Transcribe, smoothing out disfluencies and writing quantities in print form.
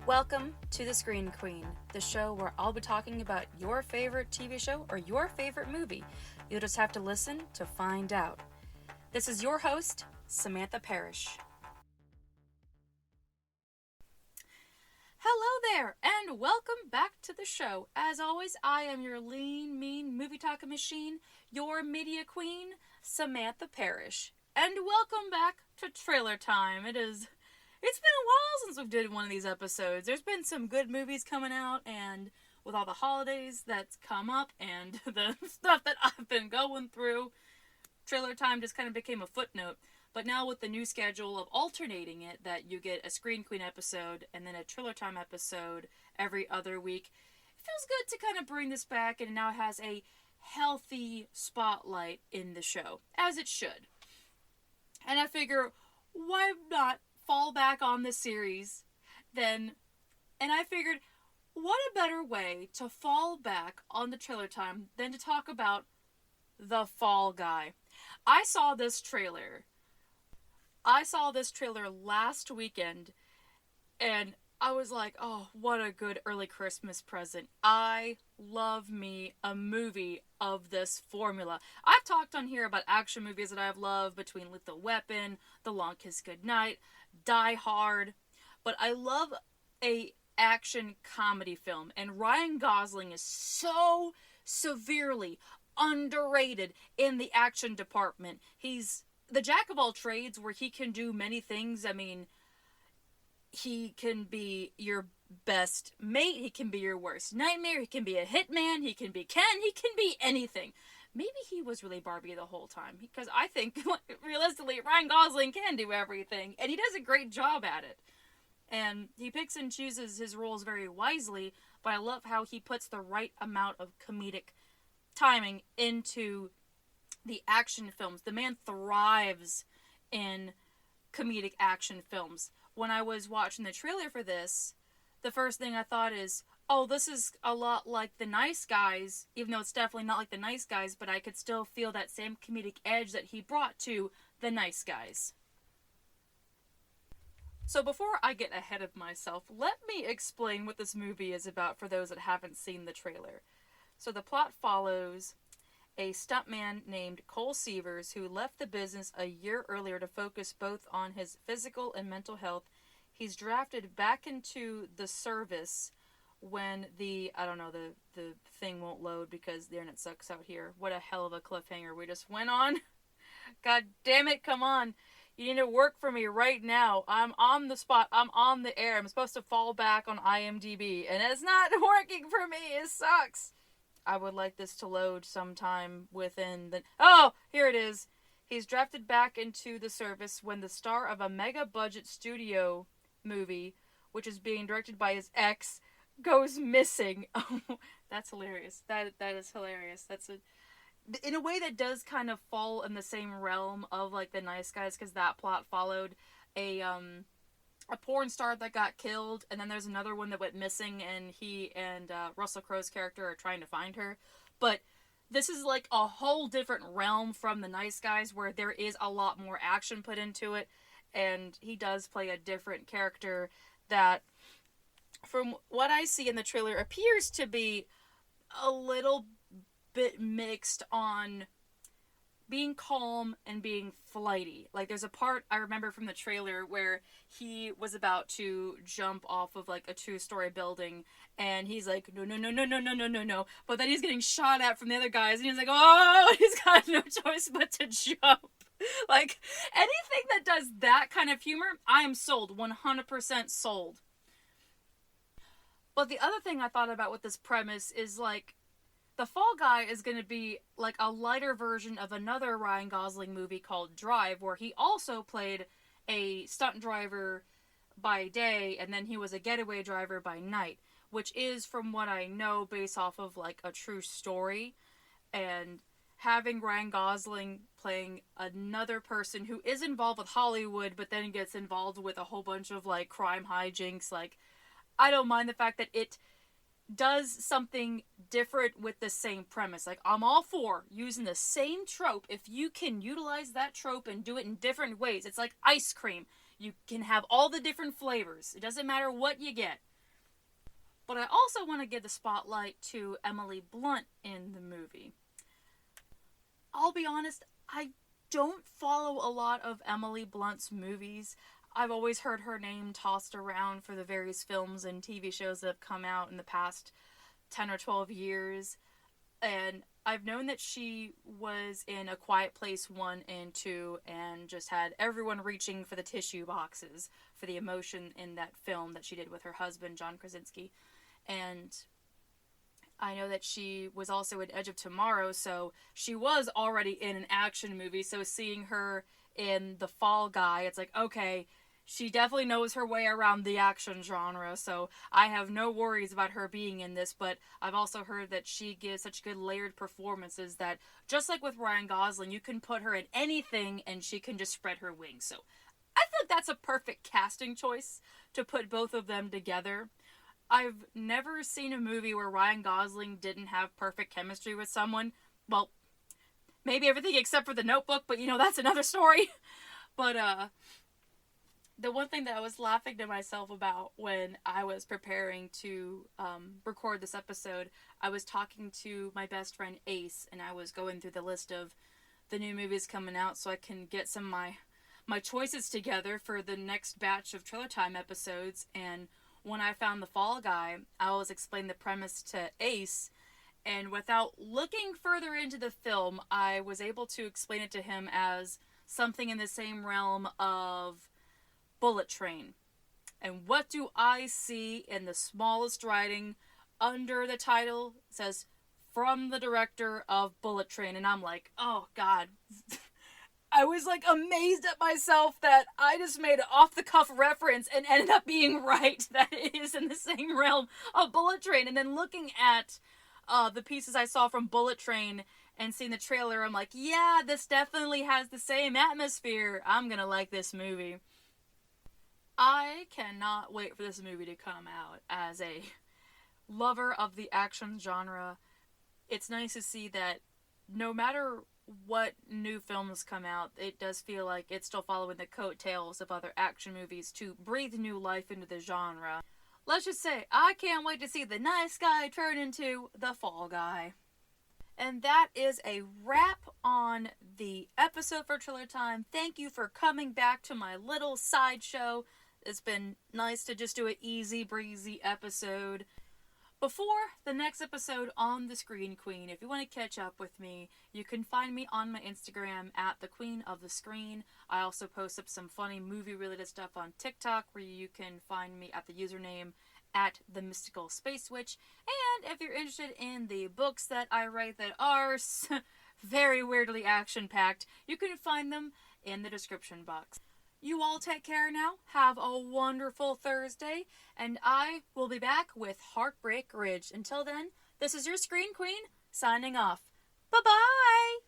Welcome to The Screen Queen, the show where I'll be talking about your favorite TV show or your favorite movie. You'll just have to listen to find out. This is your host, Samantha Parrish. Hello there, and welcome back to the show. As always, I am your lean, mean movie talking machine, your media queen, Samantha Parrish. And welcome back to Trailer Time. It's been a while since we've did one of these episodes. There's been some good movies coming out, and with all the holidays that's come up and the stuff that I've been going through, Trailer Time just kind of became a footnote. But now with the new schedule of alternating it, that you get a Screen Queen episode and then a Trailer Time episode every other week, it feels good to kind of bring this back, and it now has a healthy spotlight in the show, as it should. And I figure, why not fall back on the series then? And I figured, what a better way to fall back on the Trailer Time than to talk about The Fall Guy. I saw this trailer last weekend, and I was like, oh, what a good early Christmas present. I love me a movie of this formula. I've talked on here about action movies that I've loved, between Lethal Weapon, The Long Kiss Goodnight, Die Hard, but I love a action comedy film, and Ryan Gosling is so severely underrated in the action department. He's the jack of all trades, where he can do many things. I mean, he can be your best mate, he can be your worst nightmare, he can be a hitman, he can be Ken, he can be anything. Maybe he was really Barbie the whole time, because I think, realistically, Ryan Gosling can do everything, and he does a great job at it. And he picks and chooses his roles very wisely, but I love how he puts the right amount of comedic timing into the action films. The man thrives in comedic action films. When I was watching the trailer for this, the first thing I thought is, oh, this is a lot like The Nice Guys, even though it's definitely not like The Nice Guys, but I could still feel that same comedic edge that he brought to The Nice Guys. So before I get ahead of myself, let me explain what this movie is about for those that haven't seen the trailer. So the plot follows a stuntman named Cole Seavers, who left the business a year earlier to focus both on his physical and mental health. He's drafted back into the service when the thing won't load because the internet sucks out here. What a hell of a cliffhanger we just went on. God damn it, come on. You need to work for me right now. I'm on the spot. I'm on the air. I'm supposed to fall back on IMDb, and it's not working for me. It sucks. I would like this to load sometime within the... Oh, here it is. He's drafted back into the service when the star of a mega-budget studio movie, which is being directed by his ex, goes missing. Oh, that's hilarious. That is hilarious. In a way that does kind of fall in the same realm of, like, The Nice Guys, because that plot followed a porn star that got killed, and then there's another one that went missing, and he and Russell Crowe's character are trying to find her. But this is like a whole different realm from The Nice Guys, where there is a lot more action put into it, and he does play a different character that, from what I see in the trailer, appears to be a little bit mixed on being calm and being flighty. Like, there's a part I remember from the trailer where he was about to jump off of, like, a 2-story building, and he's like, no, but then he's getting shot at from the other guys, and he's like, oh, he's got no choice but to jump. Like, anything that does that kind of humor, I am sold, 100% sold. But the other thing I thought about with this premise is, like, The Fall Guy is going to be like a lighter version of another Ryan Gosling movie called Drive, where he also played a stunt driver by day, and then he was a getaway driver by night, which is, from what I know, based off of like a true story. And having Ryan Gosling playing another person who is involved with Hollywood, but then gets involved with a whole bunch of like crime hijinks, like, I don't mind the fact that it does something different with the same premise. Like, I'm all for using the same trope if you can utilize that trope and do it in different ways. It's like ice cream. You can have all the different flavors. It doesn't matter what you get. But I also want to give the spotlight to Emily Blunt in the movie. I'll be honest, I don't follow a lot of Emily Blunt's movies. I've always heard her name tossed around for the various films and TV shows that have come out in the past 10 or 12 years. And I've known that she was in A Quiet Place 1 and 2 and just had everyone reaching for the tissue boxes for the emotion in that film that she did with her husband, John Krasinski. And I know that she was also in Edge of Tomorrow, so she was already in an action movie, so seeing her in The Fall Guy, it's like, okay, she definitely knows her way around the action genre, so I have no worries about her being in this, but I've also heard that she gives such good layered performances that, just like with Ryan Gosling, you can put her in anything and she can just spread her wings. So I think that's a perfect casting choice to put both of them together. I've never seen a movie where Ryan Gosling didn't have perfect chemistry with someone. Well, maybe everything except for The Notebook, but that's another story. But the one thing that I was laughing to myself about when I was preparing to record this episode, I was talking to my best friend Ace, and I was going through the list of the new movies coming out so I can get some of my choices together for the next batch of Trailer Time episodes. And when I found The Fall Guy, I always explained the premise to Ace, and without looking further into the film, I was able to explain it to him as something in the same realm of Bullet Train. And what do I see in the smallest writing under the title? It says, from the director of Bullet Train. And I'm like, oh God. I was like amazed at myself that I just made an off-the-cuff reference and ended up being right, that it is in the same realm of Bullet Train. And then looking at the pieces I saw from Bullet Train and seeing the trailer, I'm like, yeah, this definitely has the same atmosphere. I'm gonna like this movie. I cannot wait for this movie to come out. As a lover of the action genre, it's nice to see that no matter what new films come out, it does feel like it's still following the coattails of other action movies to breathe new life into the genre. Let's just say, I can't wait to see the nice guy turn into the fall guy. And that is a wrap on the episode for Trailer Time. Thank you for coming back to my little sideshow. It's been nice to just do an easy breezy episode. Before the next episode on The Screen Queen, if you want to catch up with me, you can find me on my Instagram at The Queen of the Screen. I also post up some funny movie-related stuff on TikTok, where you can find me at the username at The Mystical Space Witch. And if you're interested in the books that I write that are very weirdly action-packed, you can find them in the description box. You all take care now. Have a wonderful Thursday. And I will be back with Heartbreak Ridge. Until then, this is your Screen Queen, signing off. Bye-bye!